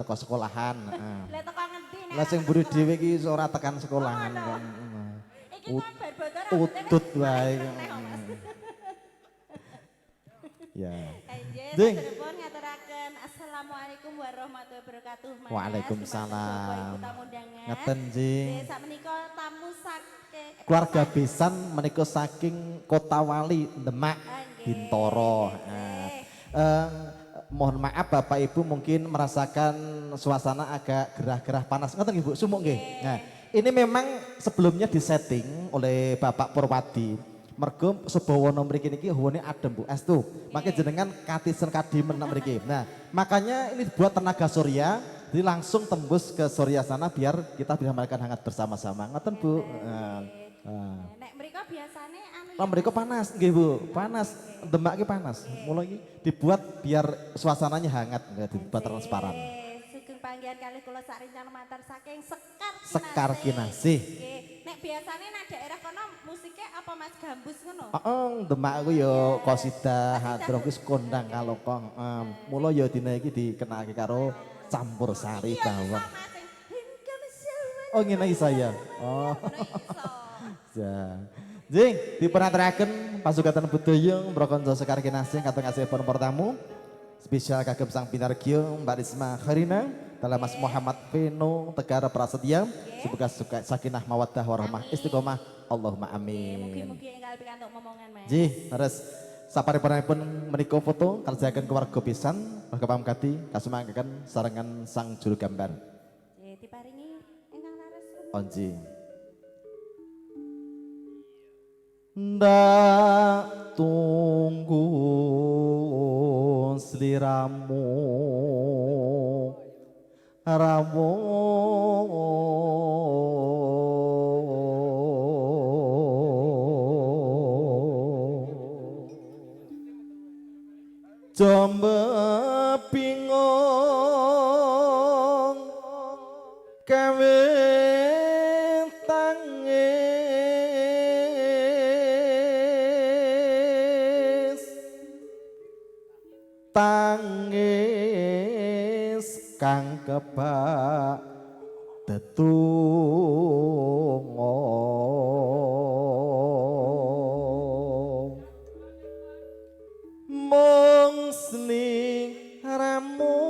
teko sekolahan. Lah teko ngendi nek? Lah sing mburi dhewe iki ora tekan sekolahan kok. Iki kon bar-bar Utut wae. Ya. Nggih, telepon ngaturaken Assalamualaikum warahmatullahi wabarakatuh. Mas. Waalaikumsalam. Ngeten Ngeten Jing. Sak menika tamu saking Keluarga besan menika saking Kota Wali Demak Bintoro. Mohon maaf Bapak Ibu mungkin merasakan suasana agak gerah-gerah panas. Ngoten Ibu, sumuk nggih. Nah, ini memang sebelumnya disetting oleh Bapak Purwadi. Mergo sebawana mriki niki hawane adem Bu Estu. Makanya jenengan katisen kadimen mriki. Nah, makanya ini buat tenaga surya jadi langsung tembus ke surya sana biar kita bisa merayakan hangat bersama-sama. Ngoten Bu. Nek mriko biasane anu Lah mriko panas nggih Bu, panas. Demak iki panas. Mula iki dibuat biar suasananya hangat, enggak dibuat transparan. Sugeng panggihan kali kula sak rencana matur saking Sekar Kinasih. Nggih. Nek biasane nang daerah kono musiknya apa Mas Gambus ngono? Demak ku yo qasidah hadroh wis kondang kalokong. Mula yo dina iki dikenake karo campur sari bawang. Oh ngene iki saya. Oh. Ya. Jing, dipenaturaken pasugatan budaya Prakonco Sekar Kinasih kateng asih pun tamu. Spesial kagem sang pinargya Mbak Risma Kharina, dalam Mas Muhammad Veno Tegara Prasetya, semoga sakinah mawaddah warahmah istiqomah Allahumma amin. Mugi-mugi enggal pikantuk momongan Mas. Jih, terus saparepanipun menika foto kerjakan keluarga pisan, merga pamkati kasumangkaken sarengan sang juru gambar. Nggih, diparingi ingkang laras. Onji. Ndak tunggu sliramu ramu jombe bingung kawe tangis kang kebak tetunggo mung sliramu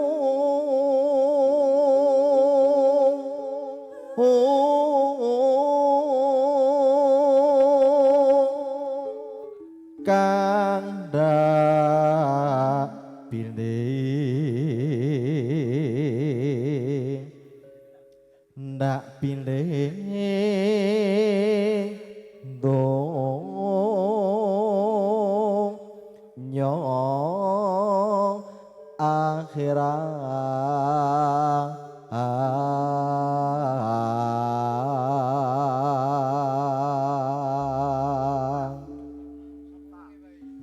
kang dak pilih ndak pilih donya akhirat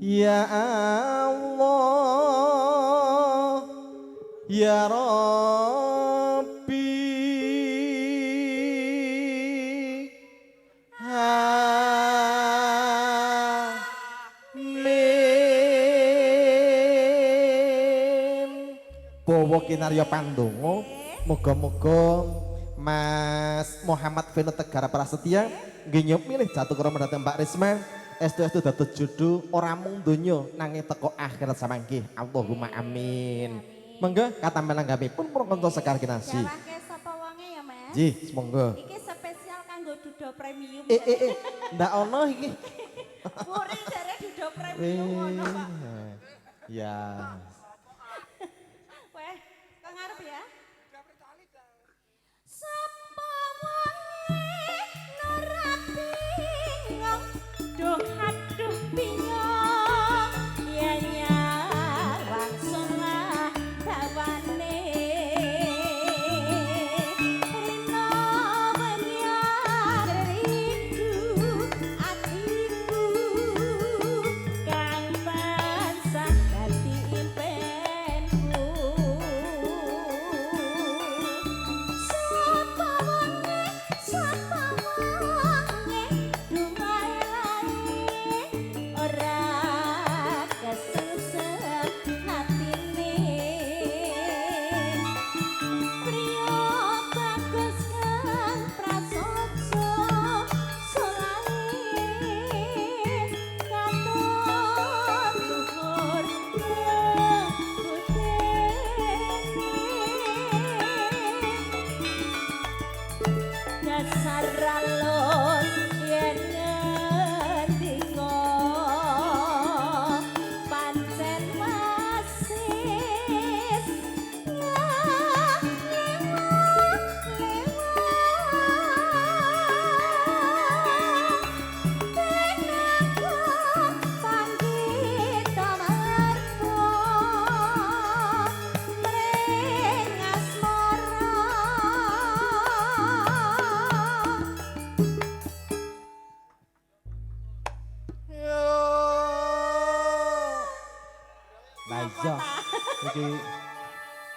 ya Allah ya Rabbi amin. Bawa kinarya pandonga muga-muga Mas Muhammad Veno Tegara Prasetya nggih nyup milih jatuh krama dhateng Mbak Risma estu-estu dados jodoh ora mung donya nanging teko akhirat samangke. Allahumma amin. Monggo katambahan anggamipun Prakonco Sekar Kinasih. Jawake sapa wonge ya Mas? Nggih, monggo. Iki spesial kanggo Dudo Premium. Ndak ono iki. Puri jare Dudo Premium ngono Pak. Ya. Weh, kok ngarep ya? Sapa wonge ora bingung, duh aduh bingung, ya nyawang salah dawane. Rino menyang rindu atiku, kang tansah dadi impian.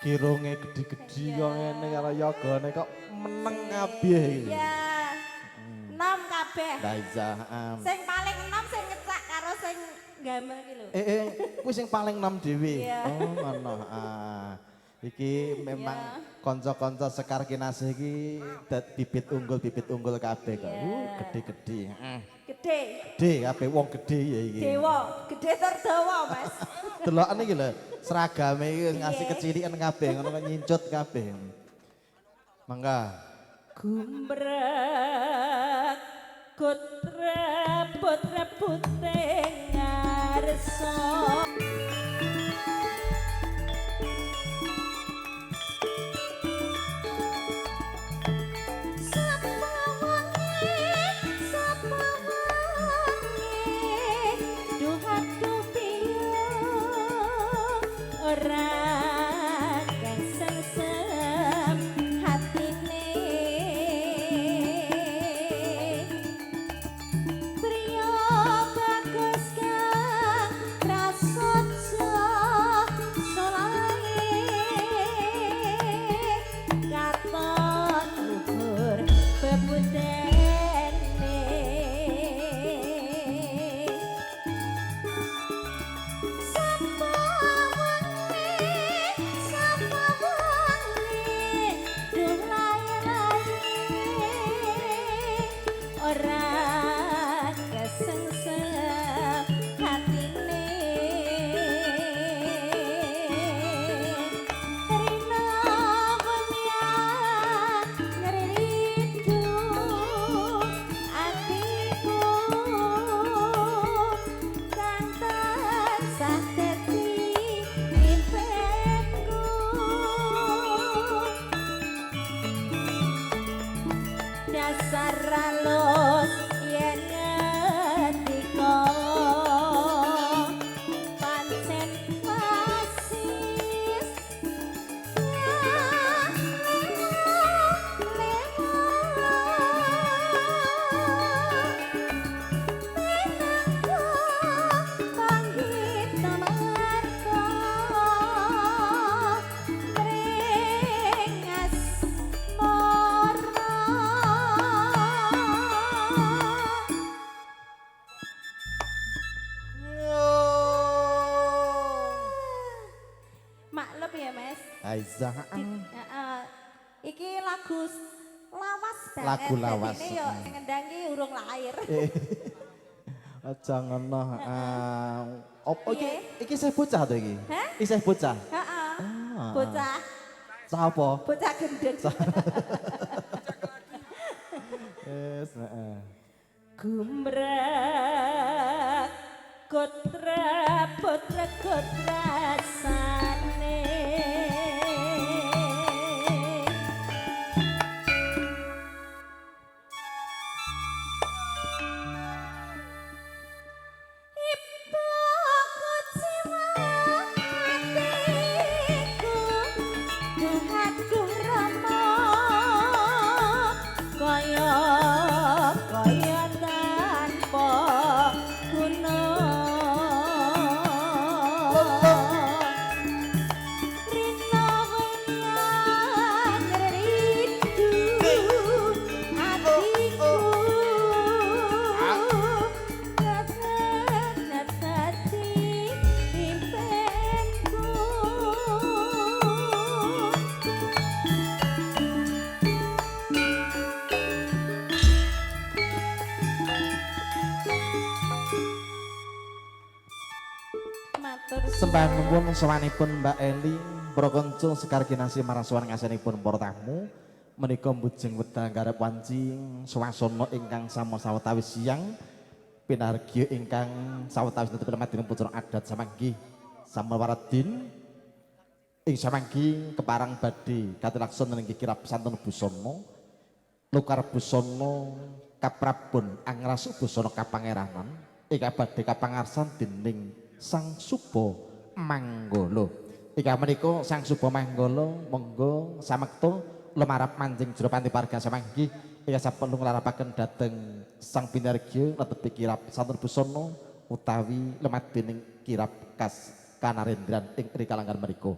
Kirunge gede-gede kok ngene karo yogane kok meneng kabeh iki. Iya. Nom kabeh. Lah iya, Sing paling enom sing ngecak karo sing gamel iki lho. kuwi sing paling nom dhewe. Iya. Oh, ngono. Iki memang kanca-kanca Sekar Kinasih iki bibit unggul kabeh kok. Gede-gede. Gede. Gede kabeh wong gede ya iki. Dewa, gede tur dawa, Mas. Delokan iki lho, seragame iki ngasih kecilikan kabeh ngono kok nyincut kabeh. Mangga. Gumbrek putra puteng ngarso. Aiza. Iki lagu lawas banget. Lagu lawas. Ini yo ngendangi urung lahir. Aja ngono. Opo iki? Piye? Iki isih bocah to iki? Hah? Isih bocah. Heeh. Bocah. Cah apa? Bocah gendeng. Wes, heeh. Gumbrek putra sane. Sembah nuwun sawanipun Mbak Eli, para kanca Sekar Kinasih marang ngasanipun para tamu. Menika mbujeng wedal garap wancing swasana ingkang sama-sawetawis siang pinargya ingkang sawetawis tetep madinipun putra adat samanggih Samawaradin ing samanggih keparang badhe katilaksana inggih kirab santun busana Lukar busana kaprabon angrasu busana kapangeranan ingkang badhe kapangarsan dening Sang Suba Manggala. Ika menika Sang Suba Manggala monggo samekta lumarap manjing jero panti parga samanggih ika saperlu nglarapaken dhateng Sang Pinargya netepi kirab santun busana utawi lemat dening kirab kas kanarendran ing rikalangan menika.